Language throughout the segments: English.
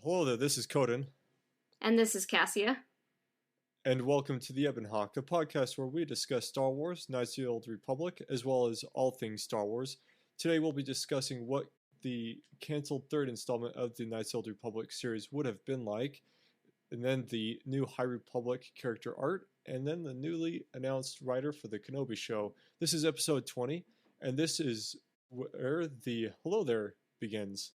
Hello there, this is Coden, And this is Cassia. and welcome to the Ebonhawk, a podcast where we discuss Star Wars, Knights of the Old Republic, as well as all things Star Wars. Today we'll be discussing what the cancelled third installment of the Knights of the Old Republic series would have been like, and then the new High Republic character art, and then the newly announced writer for the Kenobi show. This is episode 20, and this is where the Hello There begins.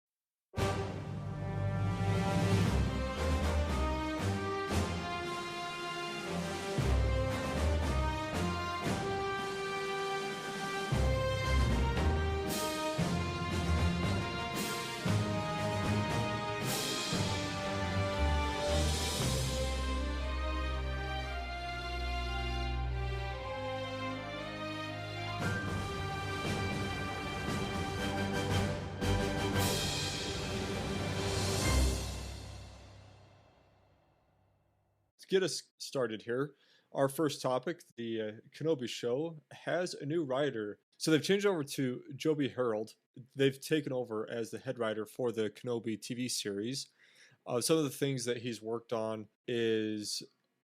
Get us started here. Our first topic, the Kenobi show, has a new writer. So they've changed over to Joby Harold. They've taken over as the head writer for the Kenobi TV series. Some of the things that he's worked on is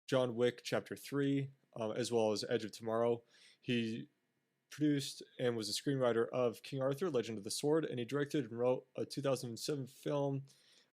John Wick Chapter 3, as well as Edge of Tomorrow. He produced and was a screenwriter of King Arthur, Legend of the Sword, and he directed and wrote a 2007 film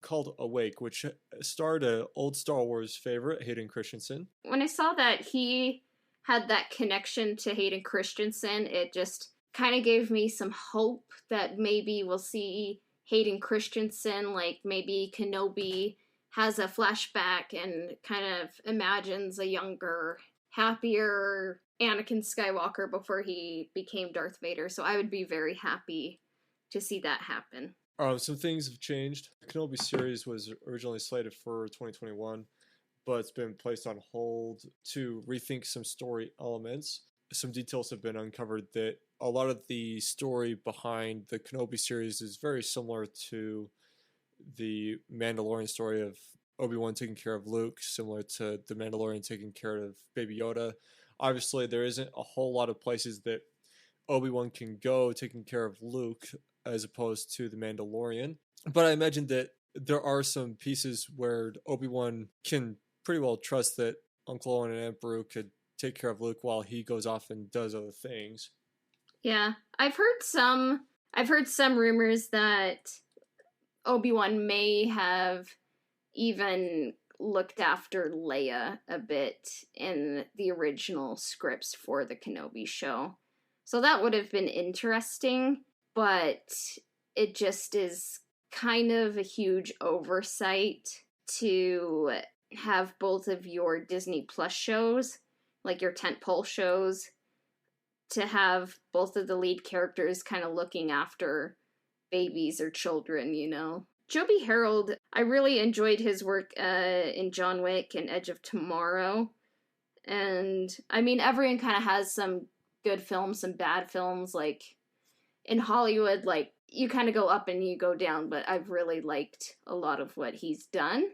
called Awake, which starred an old Star Wars favorite, Hayden Christensen. When I saw that he had that connection to Hayden Christensen, it just kind of gave me some hope that maybe we'll see Hayden Christensen, like maybe Kenobi has a flashback and kind of imagines a younger, happier Anakin Skywalker before he became Darth Vader. So I would be very happy to see that happen. Some things have changed. The Kenobi series was originally slated for 2021, but it's been placed on hold to rethink some story elements. Some details have been uncovered that a lot of the story behind the Kenobi series is very similar to the Mandalorian story of Obi-Wan taking care of Luke, similar to the Mandalorian taking care of Baby Yoda. Obviously, there isn't a whole lot of places that Obi-Wan can go taking care of Luke as opposed to the Mandalorian. But I imagine that there are some pieces where Obi-Wan can pretty well trust that Uncle Owen and Aunt Beru could take care of Luke while he goes off and does other things. Yeah, I've heard some rumors that Obi-Wan may have even looked after Leia a bit in the original scripts for the Kenobi show. So that would have been interesting. But it just is kind of a huge oversight to have both of your Disney Plus shows, like your tentpole shows, to have both of the lead characters kind of looking after babies or children, you know. Joby Harold, I really enjoyed his work in John Wick and Edge of Tomorrow. And, I mean, everyone kind of has some good films, some bad films, like in Hollywood, like, you kind of go up and you go down, but I've really liked a lot of what he's done.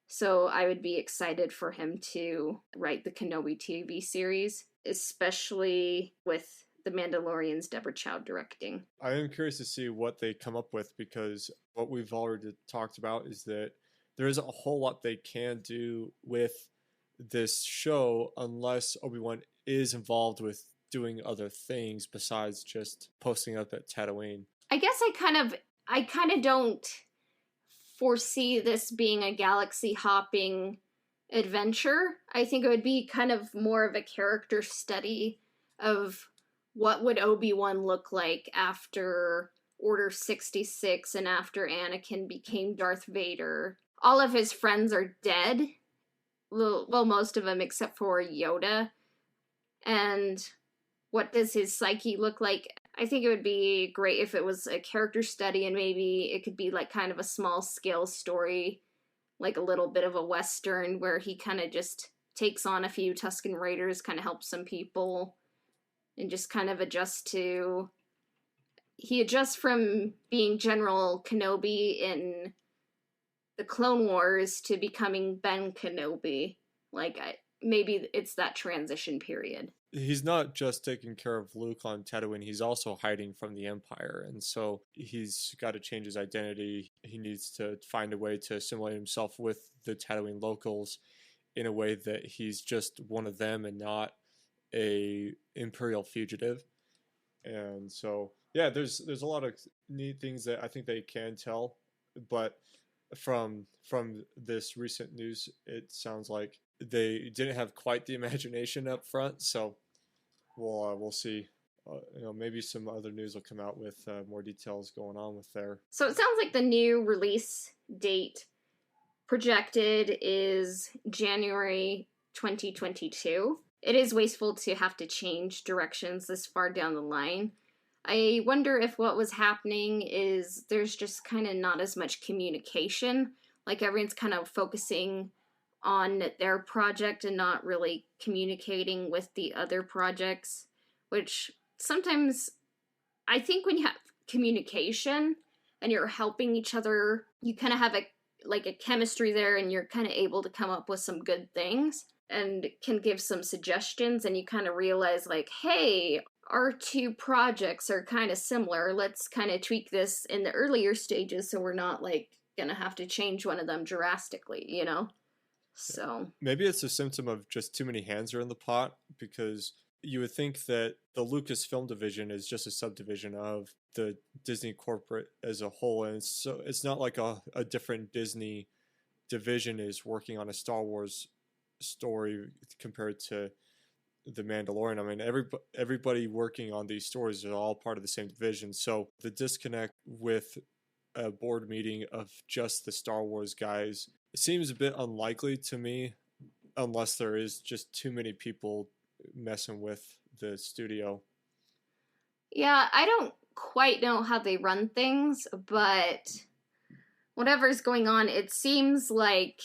So I would be excited for him to write the Kenobi TV series, especially with The Mandalorian's Deborah Chow directing. I am curious to see what they come up with, because what we've already talked about is that there isn't a whole lot they can do with this show unless Obi-Wan is involved with doing other things besides just posting up at Tatooine. I guess I kind of don't foresee this being a galaxy hopping adventure. I think it would be kind of more of a character study of what would Obi-Wan look like after Order 66 and after Anakin became Darth Vader. All of his friends are dead. Well, most of them except for Yoda. And what does his psyche look like? I think it would be great if it was a character study and maybe it could be like kind of a small scale story, like a little bit of a Western where he kind of just takes on a few Tusken Raiders, kind of helps some people, and just kind of he adjusts from being General Kenobi in the Clone Wars to becoming Ben Kenobi. Like, maybe it's that transition period. he's not just taking care of Luke on Tatooine, he's also hiding from the Empire. And so he's got to change his identity. He needs to find a way to assimilate himself with the Tatooine locals in a way that he's just one of them and not a Imperial fugitive. And so, yeah, there's a lot of neat things that I think they can tell, but from this recent news, it sounds like they didn't have quite the imagination up front. So we'll see. Maybe some other news will come out with more details going on with there. So it sounds like the new release date projected is January 2022. It is wasteful to have to change directions this far down the line. I wonder if what was happening is there's just kind of not as much communication. Like everyone's kind of focusing on their project and not really communicating with the other projects, which sometimes I think when you have communication and you're helping each other, you kind of have a chemistry there and you're kind of able to come up with some good things and can give some suggestions, and you kind of realize like, hey, our two projects are kind of similar. Let's kind of tweak this in the earlier stages so we're not like gonna have to change one of them drastically, you know? So maybe it's a symptom of just too many hands are in the pot, because you would think that the Lucasfilm division is just a subdivision of the Disney corporate as a whole, and so it's not like a different Disney division is working on a Star Wars story compared to the Mandalorian. I mean, everybody working on these stories are all part of the same division. So the disconnect with a board meeting of just the Star Wars guys seems a bit unlikely to me, unless there is just too many people messing with the studio. yeah, I don't quite know how they run things, but whatever's going on, it seems like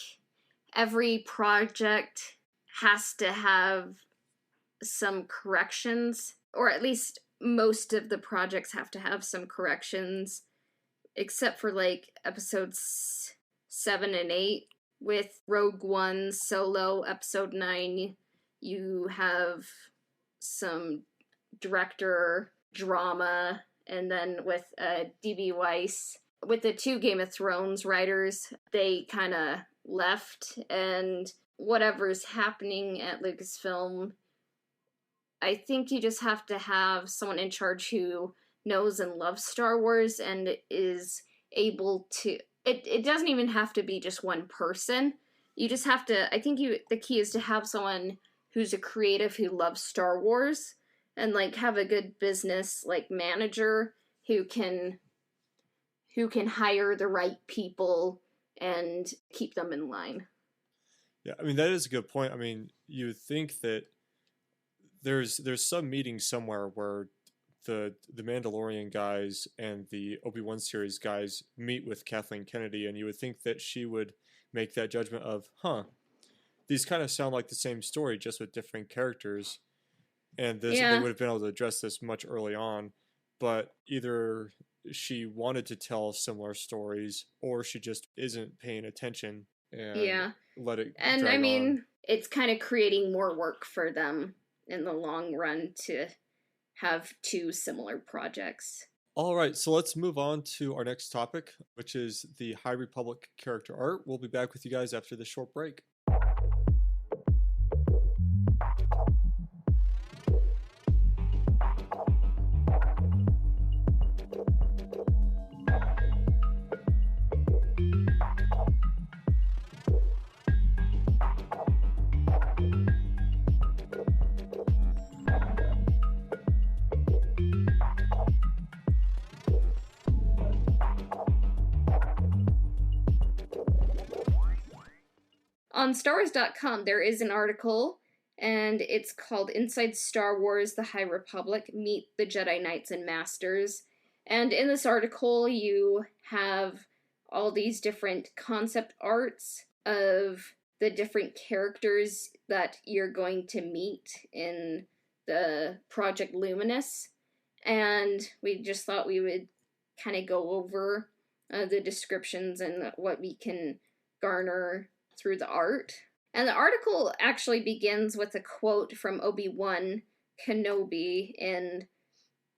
every project has to have some corrections, or at least most of the projects have to have some corrections, except for like episodes 7 and 8. With Rogue One, Solo, episode 9, you have some director drama, and then with D.B. Weiss, with the two Game of Thrones writers, they kind of left, and whatever's happening at Lucasfilm, I think you just have to have someone in charge who knows and loves Star Wars and is able to... It doesn't even have to be just one person. You just have to... I think the key is to have someone who's a creative who loves Star Wars and like have a good business like manager who can hire the right people and keep them in line. Yeah, I mean, that is a good point. I mean, you would think that there's some meeting somewhere where the Mandalorian guys and the Obi-Wan series guys meet with Kathleen Kennedy, and you would think that she would make that judgment of, these kind of sound like the same story, just with different characters, and they would have been able to address this much early on, but either she wanted to tell similar stories, or she just isn't paying attention and let it and drag I mean on. It's kind of creating more work for them in the long run to have two similar projects. All right, so let's move on to our next topic, which is the High Republic character art. We'll be back with you guys after this short break. On StarWars.com, there is an article, and it's called Inside Star Wars, The High Republic, Meet the Jedi Knights and Masters. And in this article, you have all these different concept arts of the different characters that you're going to meet in the Project Luminous. And we just thought we would kind of go over the descriptions and what we can garner through the art. And the article actually begins with a quote from Obi-Wan Kenobi in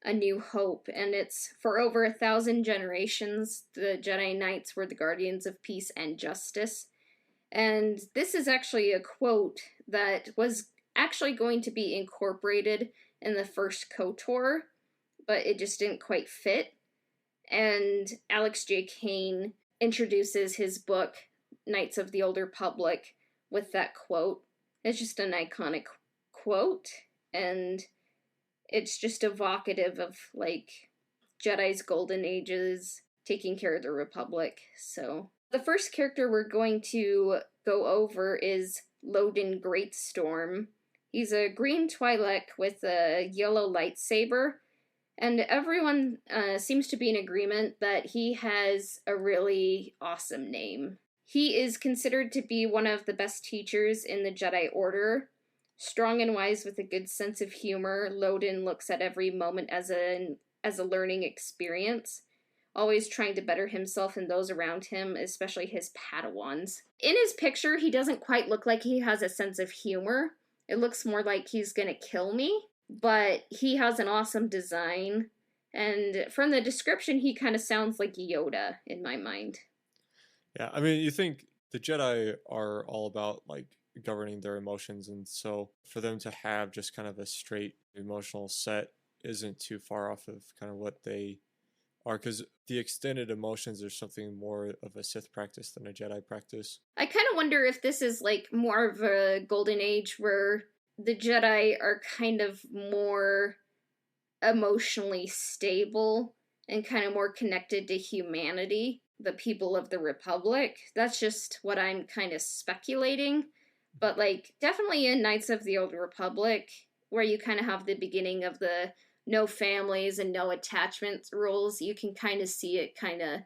A New Hope, and it's for over 1,000 generations, the Jedi Knights were the guardians of peace and justice. And this is actually a quote that was actually going to be incorporated in the first Kotor, but it just didn't quite fit. And Alex J. Kane introduces his book, Knights of the Old Republic, with that quote. It's just an iconic quote, and it's just evocative of, like, Jedi's golden ages, taking care of the Republic. So, the first character we're going to go over is Loden Greatstorm. He's a green Twi'lek with a yellow lightsaber, and everyone seems to be in agreement that he has a really awesome name. He is considered to be one of the best teachers in the Jedi Order. Strong and wise with a good sense of humor, Loden looks at every moment as a learning experience, always trying to better himself and those around him, especially his Padawans. In his picture, he doesn't quite look like he has a sense of humor. It looks more like he's gonna kill me, but he has an awesome design, and from the description, he kind of sounds like Yoda in my mind. Yeah, I mean, you think the Jedi are all about, like, governing their emotions, and so for them to have just kind of a straight emotional set isn't too far off of kind of what they are, because the extended emotions are something more of a Sith practice than a Jedi practice. I kind of wonder if this is like more of a golden age where the Jedi are kind of more emotionally stable and kind of more connected to humanity, the people of the Republic. That's just what I'm kind of speculating. But, like, definitely in Knights of the Old Republic, where you kind of have the beginning of the no families and no attachment rules, you can kind of see it kind of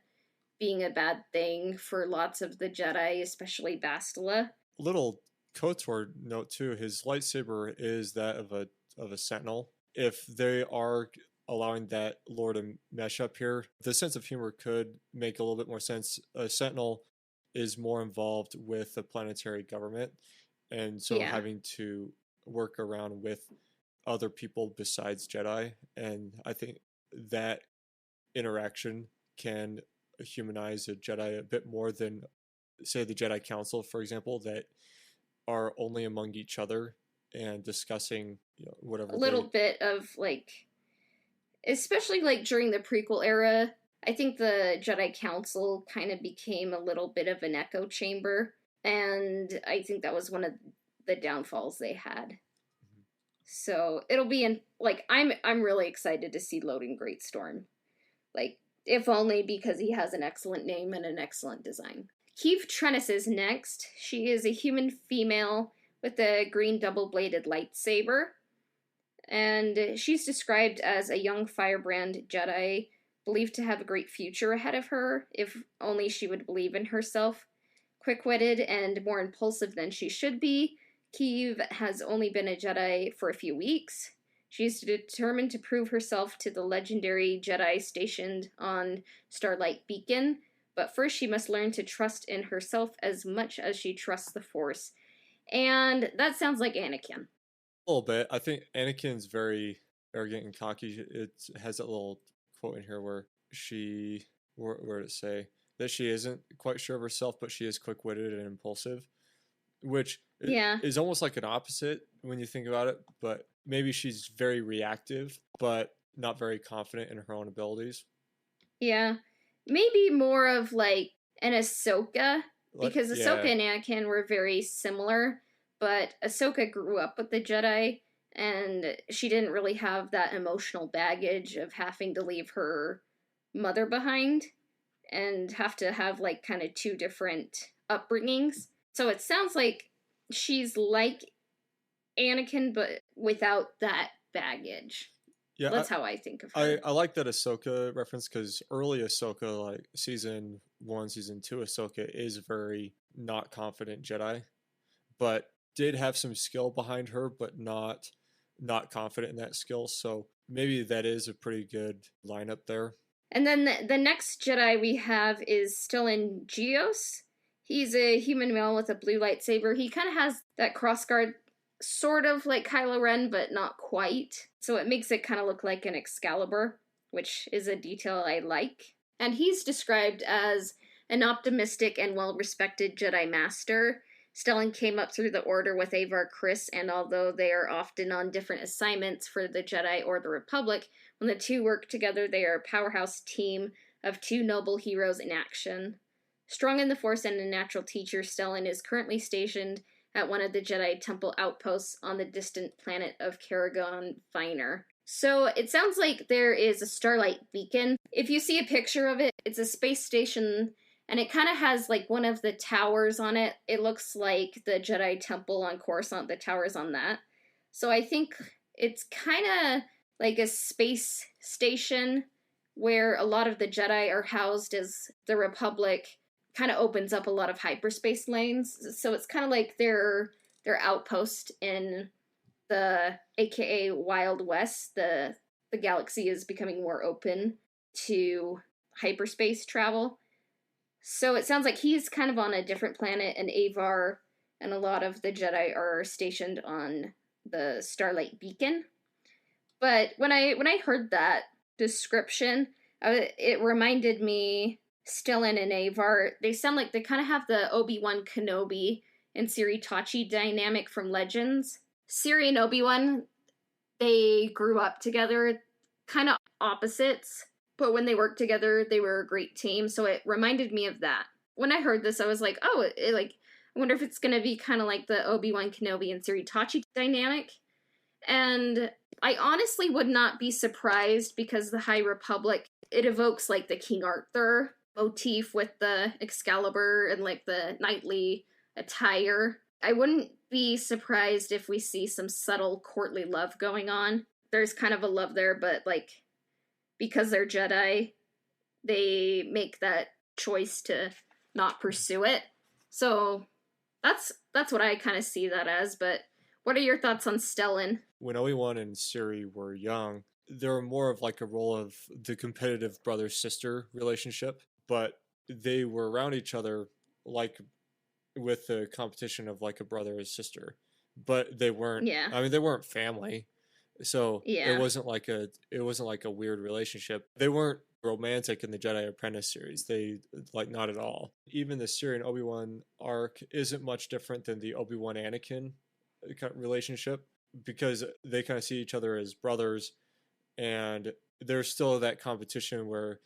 being a bad thing for lots of the Jedi, especially Bastila. Little Kotor note too, his lightsaber is that of a sentinel. If they are allowing that lore to mesh up here, the sense of humor could make a little bit more sense. A sentinel is more involved with the planetary government, and so having to work around with other people besides Jedi, and I think that interaction can humanize a Jedi a bit more than, say, the Jedi Council, for example, that are only among each other and discussing, whatever. A little bit of, like, especially like during the prequel era, I think the Jedi Council kind of became a little bit of an echo chamber, and I think that was one of the downfalls they had. Mm-hmm. So it'll be I'm really excited to see Loden Greatstorm. Like, if only because he has an excellent name and an excellent design. Keeve Trennis is next. She is a human female with a green double-bladed lightsaber. And she's described as a young firebrand Jedi, believed to have a great future ahead of her, if only she would believe in herself. Quick-witted and more impulsive than she should be, Keeve has only been a Jedi for a few weeks. She is determined to prove herself to the legendary Jedi stationed on Starlight Beacon, but first she must learn to trust in herself as much as she trusts the Force. And that sounds like Anakin. A little bit. I think Anakin's very arrogant and cocky. It has that little quote in here where where did it say? That she isn't quite sure of herself, but she is quick-witted and impulsive, which is almost like an opposite when you think about it, but maybe she's very reactive, but not very confident in her own abilities. Yeah. Maybe more of like an Ahsoka, because Ahsoka and Anakin were very similar, but Ahsoka grew up with the Jedi, and she didn't really have that emotional baggage of having to leave her mother behind and have to have like kind of two different upbringings. So it sounds like she's like Anakin, but without that baggage. Yeah, that's how I think of her. I like that Ahsoka reference, because early Ahsoka, like season 1, season 2 Ahsoka, is very not confident Jedi, but did have some skill behind her, but not confident in that skill. So maybe that is a pretty good lineup there. And then the next Jedi we have is Stellan Gios. He's a human male with a blue lightsaber. He kind of has that crossguard sort of like Kylo Ren, but not quite. So it makes it kind of look like an Excalibur, which is a detail I like. And he's described as an optimistic and well-respected Jedi Master. Stellan came up through the Order with Avar Kriss, and although they are often on different assignments for the Jedi or the Republic, when the two work together, they are a powerhouse team of two noble heroes in action. Strong in the Force and a natural teacher, Stellan is currently stationed at one of the Jedi Temple outposts on the distant planet of Karagon Viner. So it sounds like there is a starlight beacon. If you see a picture of it, it's a space station, and it kind of has like one of the towers on it. It looks like the Jedi Temple on Coruscant, the towers on that. So I think it's kind of like a space station where a lot of the Jedi are housed as the Republic kind of opens up a lot of hyperspace lanes. So it's kind of like their outpost in the AKA Wild West. The galaxy is becoming more open to hyperspace travel. So it sounds like he's kind of on a different planet, and Avar and a lot of the Jedi are stationed on the Starlight Beacon. But when I heard that description, it reminded me, Stellan and Avar, they sound like they kind of have the Obi-Wan Kenobi and Siri Tachi dynamic from Legends. Siri and Obi-Wan, they grew up together, kind of opposites, but when they worked together, they were a great team, so it reminded me of that. When I heard this, I was like, oh, I wonder if it's going to be kind of like the Obi-Wan Kenobi and Siri Tachi dynamic. And I honestly would not be surprised, because the High Republic, it evokes like the King Arthur motif with the Excalibur and like the knightly attire. I wouldn't be surprised if we see some subtle courtly love going on. There's kind of a love there, but like, because they're Jedi, they make that choice to not pursue it. So that's what I kind of see that as. But what are your thoughts on Stellan? When Obi-Wan and Siri were young, they were more of like a role of the competitive brother-sister relationship, but they were around each other like with the competition of like a brother or sister. But they weren't, Yeah. I mean, they weren't family. So Yeah. it wasn't like a weird relationship. They weren't romantic in the Jedi Apprentice series. They, like, not at all. Even the Siri and Obi-Wan arc isn't much different than the Obi-Wan Anakin relationship, because they kind of see each other as brothers, and there's still that competition where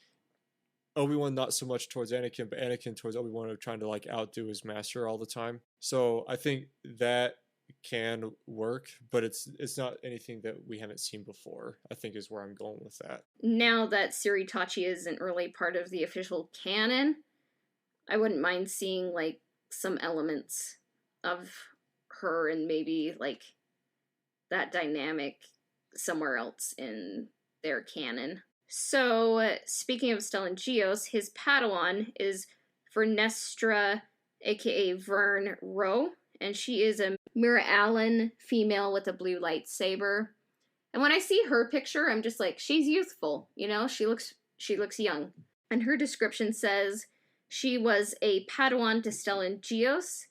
Obi-Wan not so much towards Anakin, but Anakin towards Obi-Wan of trying to like outdo his master all the time. So I think that can work, but it's not anything that we haven't seen before, I think, is where I'm going with that. Now that Siri Tachi isn't really part of the official canon, I wouldn't mind seeing like some elements of her and maybe like that dynamic somewhere else in their canon. So, speaking of Stellan Gios, his Padawan is Vernestra, aka Vern Rowe, and she is a Mira Allen female with a blue lightsaber. And when I see her picture, I'm just like, she's youthful, you know? She looks young. And her description says she was a Padawan to Stellan Gios.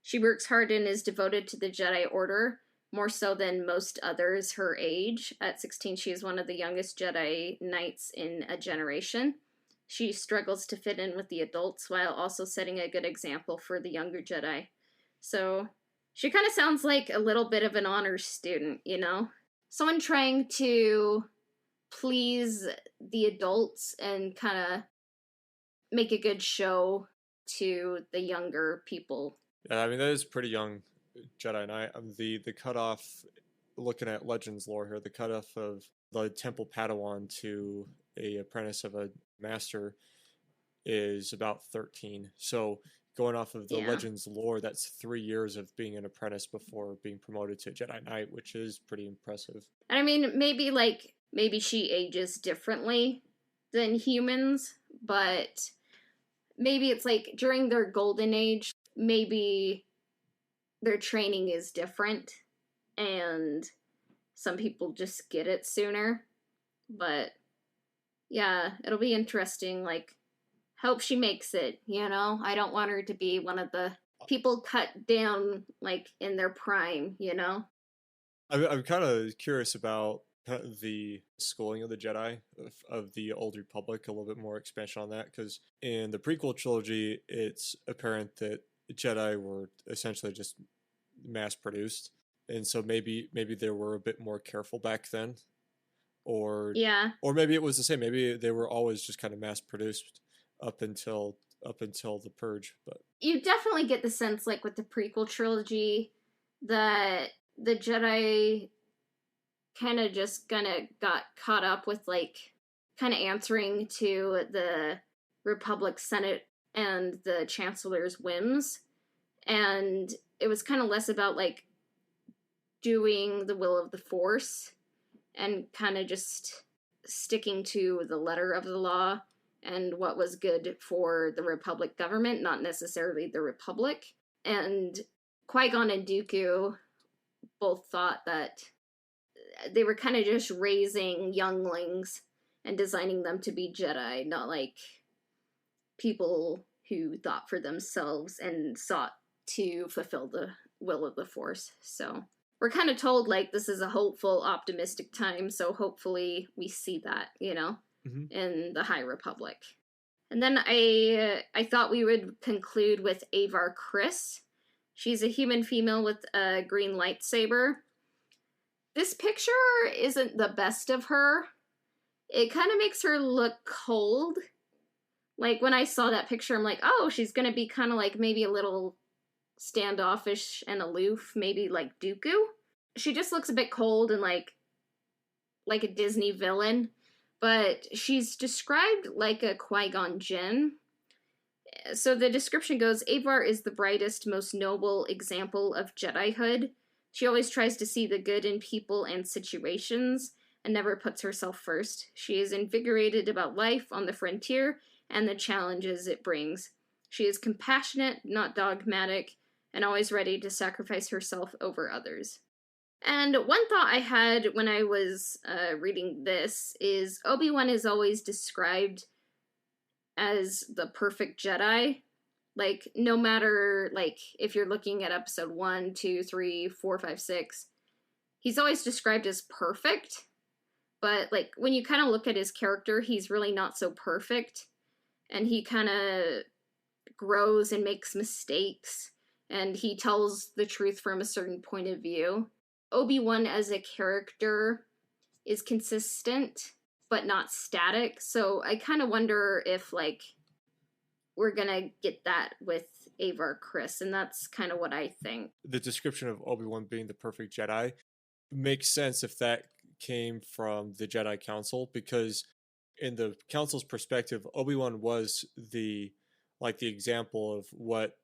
She works hard and is devoted to the Jedi Order, more so than most others her age. At 16, she is one of the youngest Jedi Knights in a generation. She struggles to fit in with the adults while also setting a good example for the younger Jedi. So she kind of sounds like a little bit of an honors student, you know? Someone trying to please the adults and kind of make a good show to the younger people. Yeah, I mean, that is pretty young Jedi Knight. The cutoff, looking at Legends lore here, the cutoff of the Temple Padawan to a apprentice of a master is about 13. So going off of the Legends lore, that's 3 years of being an apprentice before being promoted to a Jedi Knight, which is pretty impressive. And I mean, maybe she ages differently than humans, but maybe it's like during their golden age, maybe their training is different and some people just get it sooner. But yeah, it'll be interesting, like, hope she makes it, you know? I don't want her to be one of the people cut down like in their prime, you know? I'm kind of curious about kind of the schooling of the Jedi of the Old Republic, a little bit more expansion on that, because in the prequel trilogy, it's apparent that Jedi were essentially just mass produced, and so maybe they were a bit more careful back then, or Yeah. or maybe it was the same. Maybe they were always just kind of mass produced up until the purge. But You definitely get the sense, like with the prequel trilogy, that the Jedi kind of just got caught up with like kind of answering to the Republic Senate and the Chancellor's whims. And it was kind of less about like doing the will of the Force and kind of just sticking to the letter of the law and what was good for the Republic government, not necessarily the Republic. And Qui-Gon and Dooku both thought that they were kind of just raising younglings and designing them to be Jedi, not like people who thought for themselves and sought to fulfill the will of the Force. So we're kind of told like this is a hopeful, optimistic time, so hopefully we see that, you know, in the High Republic. And then I thought we would conclude with Avar Kriss. She's a human female with a green lightsaber. This picture isn't the best of her. It kind of makes her look cold. Like, when I saw that picture, I'm like, oh, she's going to be kind of like maybe a little standoffish and aloof, maybe like Dooku. She just looks a bit cold and like a Disney villain. But she's described like a Qui-Gon Jinn. So the description goes, Avar is the brightest, most noble example of Jedihood. She always tries to see the good in people and situations, and never puts herself first. She is invigorated about life on the frontier and the challenges it brings. She is compassionate, not dogmatic, and always ready to sacrifice herself over others. And one thought I had when I was reading this is Obi-Wan is always described as the perfect Jedi. Like, no matter, like, if you're looking at episode 1, 2, 3, 4, 5, 6, he's always described as perfect. But, like, when you kind of look at his character, he's really not so perfect. And he kind of grows and makes mistakes. And he tells the truth from a certain point of view. Obi-Wan as a character is consistent, but not static. So I kind of wonder if, like, we're gonna get that with Avar Kriss, and that's kind of what I think. The description of Obi-Wan being the perfect Jedi makes sense if that came from the Jedi Council, because in the Council's perspective, Obi-Wan was the example of what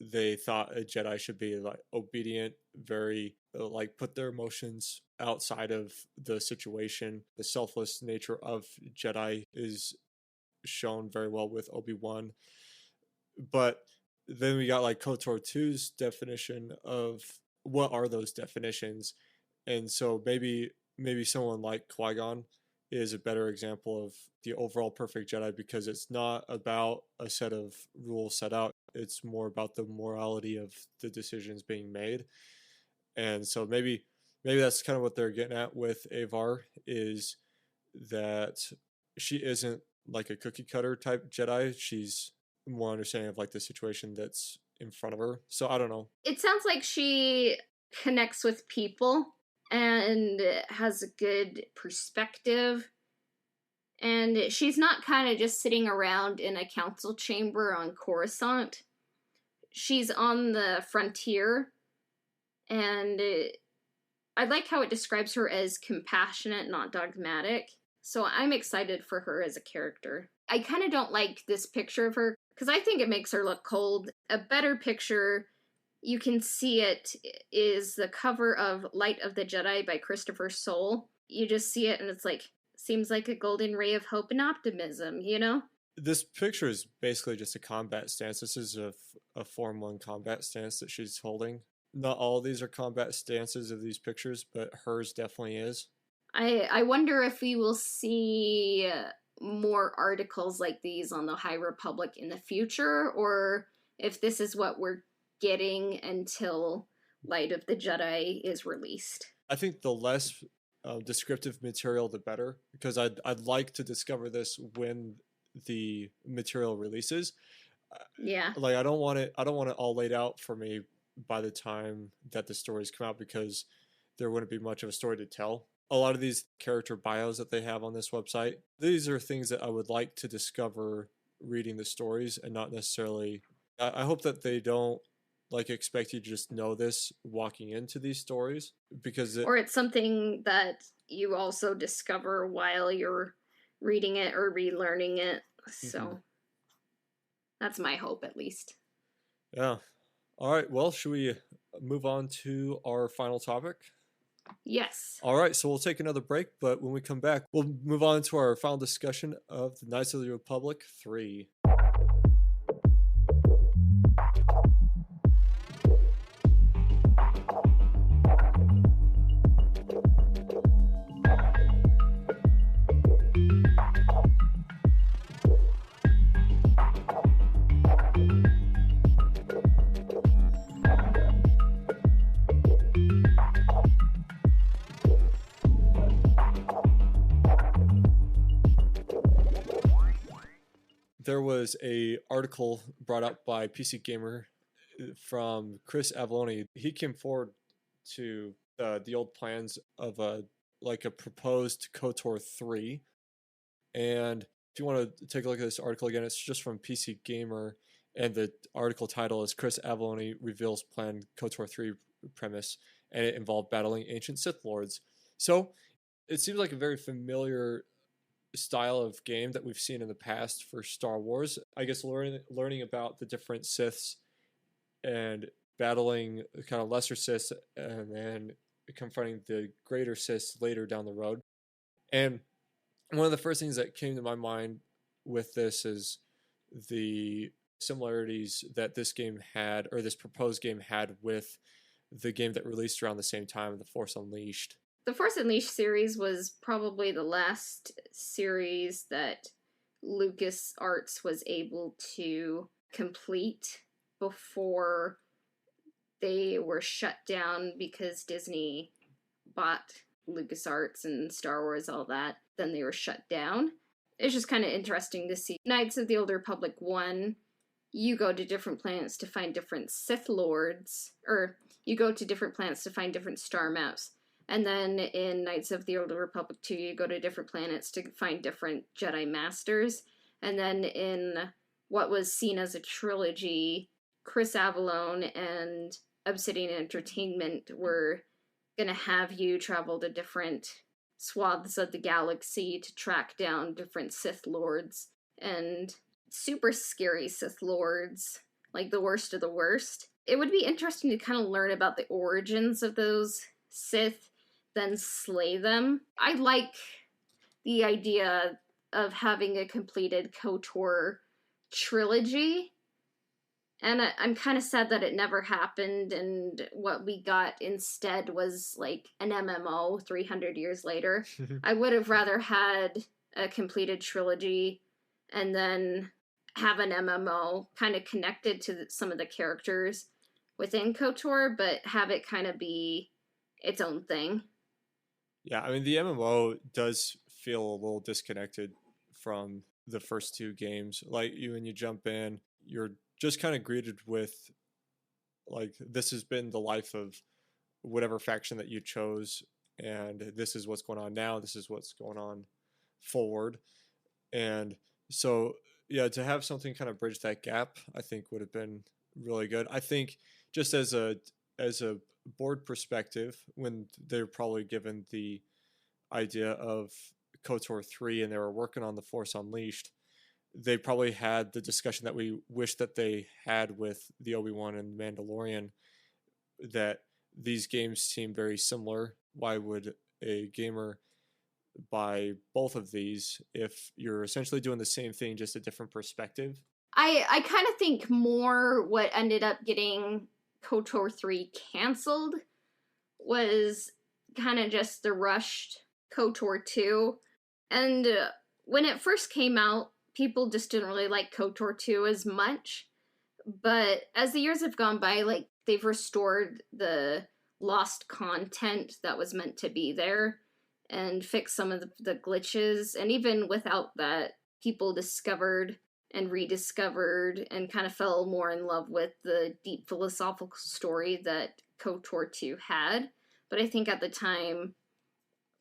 they thought a Jedi should be, like obedient, very like put their emotions outside of the situation. The selfless nature of Jedi is shown very well with Obi-Wan. But then we got like Kotor 2's definition of what are those definitions. And so maybe someone like Qui-Gon is a better example of the overall perfect Jedi, because it's not about a set of rules set out. It's more about the morality of the decisions being made. And so maybe that's kind of what they're getting at with Avar, is that she isn't like a cookie cutter type Jedi. She's more understanding of like the situation that's in front of her. So I don't know. It sounds like she connects with people and has a good perspective. And she's not kind of just sitting around in a council chamber on Coruscant. She's on the frontier. And I like how it describes her as compassionate, not dogmatic. So I'm excited for her as a character. I kind of don't like this picture of her, because I think it makes her look cold. A better picture, you can see it, is the cover of Light of the Jedi by Christopher Soule. You just see it and it's like, seems like a golden ray of hope and optimism, you know? This picture is basically just a combat stance. This is a Form 1 combat stance that she's holding. Not all of these are combat stances of these pictures, but hers definitely is. I wonder if we will see more articles like these on the High Republic in the future, or if this is what we're getting until Light of the Jedi is released. I think the less descriptive material, the better, because I'd like to discover this when the material releases. Yeah. Like I don't want it all laid out for me by the time that the stories come out, because there wouldn't be much of a story to tell. A lot of these character bios that they have on this website, these are things that I would like to discover reading the stories, and not necessarily. I hope that they don't like expect you to just know this walking into these stories, because or it's something that you also discover while you're reading it or relearning it. So that's my hope, at least. Yeah. All right. Well, should we move on to our final topic? Yes. All right. So we'll take another break, but when we come back, we'll move on to our final discussion of the Knights of the Republic 3. There was a article brought up by PC Gamer from Chris Avallone. He came forward to the old plans of a proposed KOTOR 3. And if you want to take a look at this article again, it's just from PC Gamer, and the article title is Chris Avallone reveals planned KOTOR 3 premise, and it involved battling ancient Sith Lords. So it seems like a very familiar style of game that we've seen in the past for Star Wars. I guess learning about the different Siths and battling kind of lesser Siths, and then confronting the greater Siths later down the road. And one of the first things that came to my mind with this is the similarities that this game had, or this proposed game had, with the game that released around the same time, The Force Unleashed. The Force Unleashed series was probably the last series that LucasArts was able to complete before they were shut down because Disney bought LucasArts and Star Wars, all that. Then they were shut down. It's just kind of interesting to see. Knights of the Old Republic 1, you go to different planets to find different Sith Lords, or you go to different planets to find different star maps. And then in Knights of the Old Republic 2, you go to different planets to find different Jedi Masters. And then in what was seen as a trilogy, Chris Avallone and Obsidian Entertainment were going to have you travel to different swaths of the galaxy to track down different Sith Lords. And super scary Sith Lords, like the worst of the worst. It would be interesting to kind of learn about the origins of those Sith, then slay them. I like the idea of having a completed KOTOR trilogy, and I'm kind of sad that it never happened, and what we got instead was like an MMO 300 years later. I would have rather had a completed trilogy and then have an MMO kind of connected to some of the characters within KOTOR, but have it kind of be its own thing. Yeah, I mean, the MMO does feel a little disconnected from the first two games. Like, when you jump in, you're just kind of greeted with, like, this has been the life of whatever faction that you chose, and this is what's going on now, this is what's going on forward. And so, yeah, to have something kind of bridge that gap, I think would have been really good. I think just as a board perspective, when they're probably given the idea of KOTOR 3 and they were working on The Force Unleashed, they probably had the discussion that we wish that they had with the Obi-Wan and Mandalorian, that these games seem very similar. Why would a gamer buy both of these if you're essentially doing the same thing, just a different perspective? I kind of think more what ended up getting KOTOR 3 canceled was kind of just the rushed KOTOR 2. And when it first came out, people just didn't really like KOTOR 2 as much. But as the years have gone by, like, they've restored the lost content that was meant to be there and fixed some of the glitches. And even without that, people discovered and rediscovered and kind of fell more in love with the deep philosophical story that KOTOR 2 had. But I think at the time,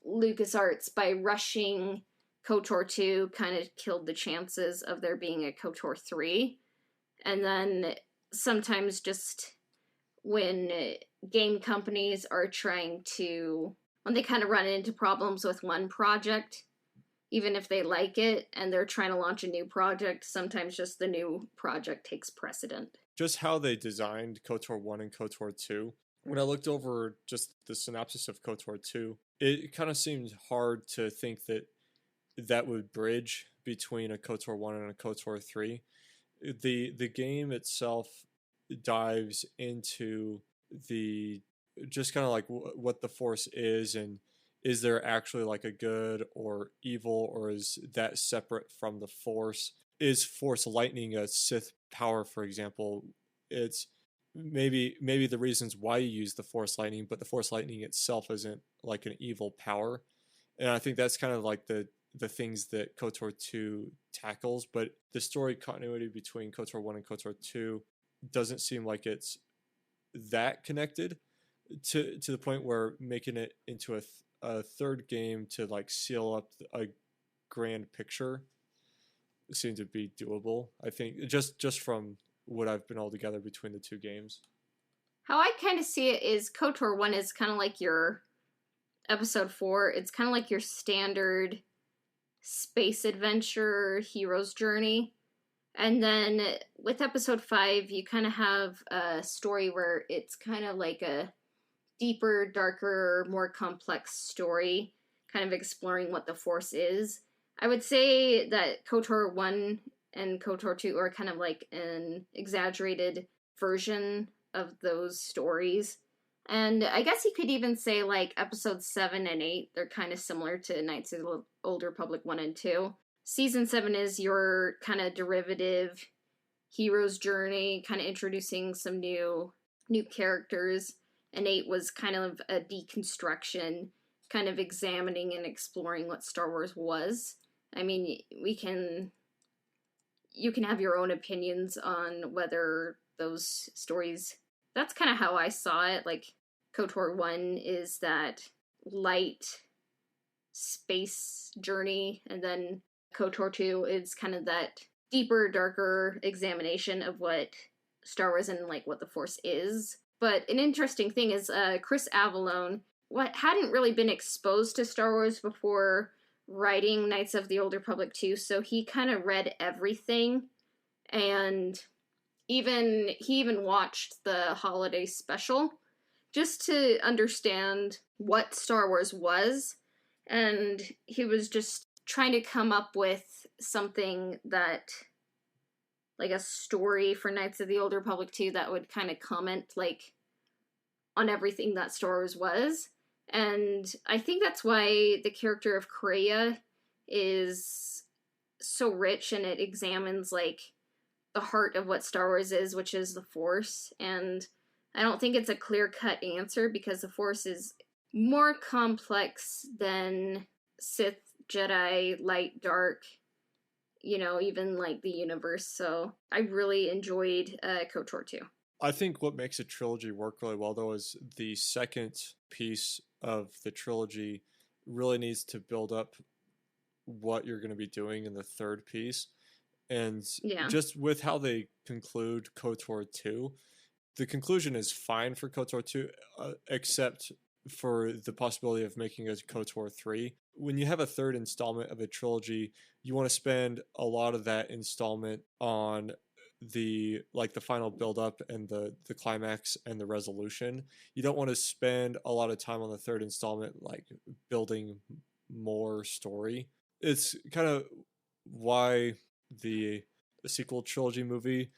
LucasArts, by rushing KOTOR 2, kind of killed the chances of there being a KOTOR 3. And then sometimes just when game companies are trying to, when they kind of run into problems with one project, even if they like it and they're trying to launch a new project, sometimes just the new project takes precedent. Just how they designed KOTOR 1 and KOTOR 2, when I looked over just the synopsis of KOTOR 2, it kind of seemed hard to think that that would bridge between a KOTOR 1 and a KOTOR 3. The game itself dives into the just kind of like what the Force is, and is there actually like a good or evil, or is that separate from the Force? Is Force lightning a Sith power, for example? It's maybe the reasons why you use the Force lightning, but the Force lightning itself isn't like an evil power. And I think that's kind of like the things that KOTOR 2 tackles, but the story continuity between KOTOR 1 and KOTOR 2 doesn't seem like it's that connected to the point where making it into a third game to like seal up a grand picture seemed to be doable. I think just from what I've been able to gather between the two games. How I kind of see it is KOTOR 1 is kind of like your episode 4. It's kind of like your standard space adventure hero's journey. And then with episode 5, you kind of have a story where it's kind of like a deeper, darker, more complex story, kind of exploring what the Force is. I would say that KOTOR 1 and KOTOR 2 are kind of like an exaggerated version of those stories. And I guess you could even say like episodes 7 and 8, they're kind of similar to Knights of the Old Republic 1 and 2. Season 7 is your kind of derivative hero's journey, kind of introducing some new characters. And 8 was kind of a deconstruction, kind of examining and exploring what Star Wars was. I mean, you can have your own opinions on whether those stories, that's kind of how I saw it. Like, KOTOR 1 is that light space journey, and then KOTOR 2 is kind of that deeper, darker examination of what Star Wars and like what the Force is. But an interesting thing is Chris Avellone, what hadn't really been exposed to Star Wars before writing Knights of the Old Republic 2, so he kind of read everything, and he even watched the holiday special just to understand what Star Wars was, and he was just trying to come up with something that, like a story for Knights of the Old Republic 2 that would kind of comment, like, on everything that Star Wars was. And I think that's why the character of Kreia is so rich, and it examines, like, the heart of what Star Wars is, which is the Force. And I don't think it's a clear-cut answer, because the Force is more complex than Sith, Jedi, light, dark, you know, even like the universe. So I really enjoyed KOTOR 2. I think what makes a trilogy work really well, though, is the second piece of the trilogy really needs to build up what you're going to be doing in the third piece. And just with how they conclude KOTOR 2, the conclusion is fine for KOTOR 2, except for the possibility of making a KOTOR 3. When you have a third installment of a trilogy, you want to spend a lot of that installment on the final build up and the climax and the resolution. You don't want to spend a lot of time on the third installment like building more story. It's kind of why the sequel trilogy movie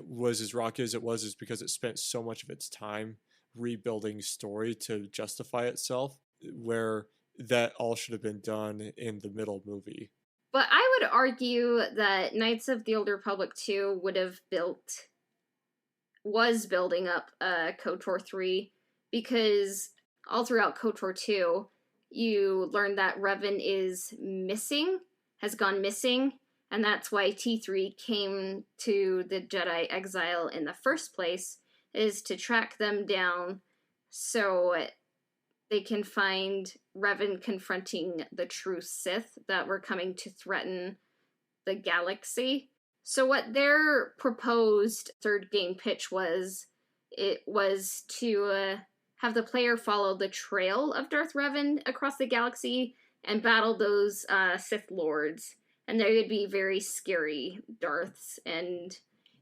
was as rocky as it was, is because it spent so much of its time rebuilding story to justify itself, where that all should have been done in the middle movie. But I would argue that Knights of the Old Republic 2 would have built was building up KOTOR 3, because all throughout KOTOR 2, you learn that Revan is missing, has gone missing, and that's why T3 came to the Jedi exile in the first place, is to track them down so they can find Revan confronting the true Sith that were coming to threaten the galaxy. So what their proposed third game pitch was, it was to have the player follow the trail of Darth Revan across the galaxy and battle those Sith Lords. And they would be very scary Darths, and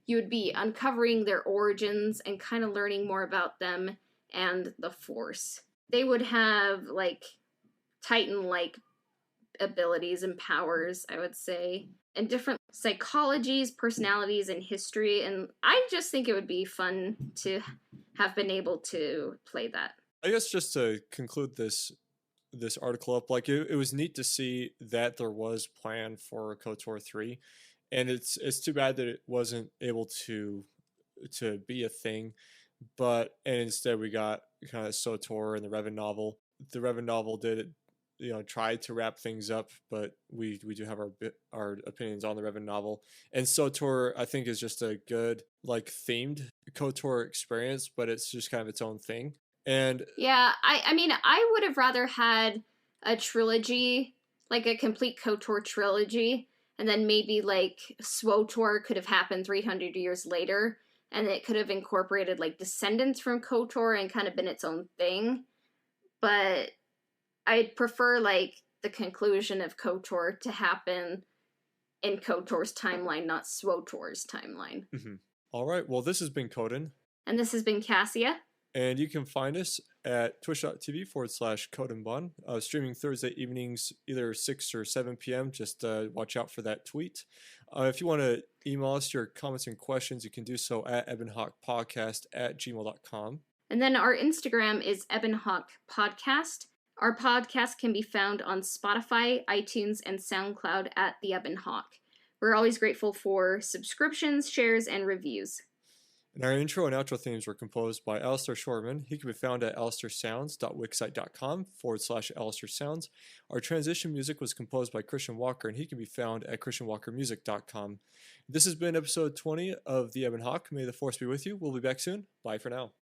you would be uncovering their origins and kind of learning more about them and the Force. They would have, like, Titan-like abilities and powers, I would say, and different psychologies, personalities, and history, and I just think it would be fun to have been able to play that. I guess just to conclude this article up, like it was neat to see that there was plan for KOTOR 3, and it's too bad that it wasn't able to be a thing, and instead we got kind of SWTOR and the Revan novel. The Revan novel did, tried to wrap things up, but we do have our opinions on the Revan novel. And SWTOR, I think, is just a good, like, themed KOTOR experience, but it's just kind of its own thing. And yeah, I mean, I would have rather had a trilogy, like a complete KOTOR trilogy, and then maybe, like, SWTOR could have happened 300 years later, and it could have incorporated, like, descendants from KOTOR and kind of been its own thing. But I'd prefer, like, the conclusion of KOTOR to happen in KOTOR's timeline, not SWTOR's timeline. Mm-hmm. All right, well, this has been Coden. And this has been Cassia. And you can find us at twitch.tv/Codenbun, streaming Thursday evenings, either 6 or 7 p.m. Just watch out for that tweet. If you want to email us your comments and questions, you can do so at ebonhawkpodcast@gmail.com. And then our Instagram is ebonhawkpodcast. Our podcast can be found on Spotify, iTunes, and SoundCloud at The Ebon Hawk. We're always grateful for subscriptions, shares, and reviews. And our intro and outro themes were composed by Alistair Shorman. He can be found at alistairsounds.wixsite.com/Alistair Sounds. Our transition music was composed by Christian Walker, and he can be found at christianwalkermusic.com. This has been episode 20 of The Ebon Hawk. May the Force be with you. We'll be back soon. Bye for now.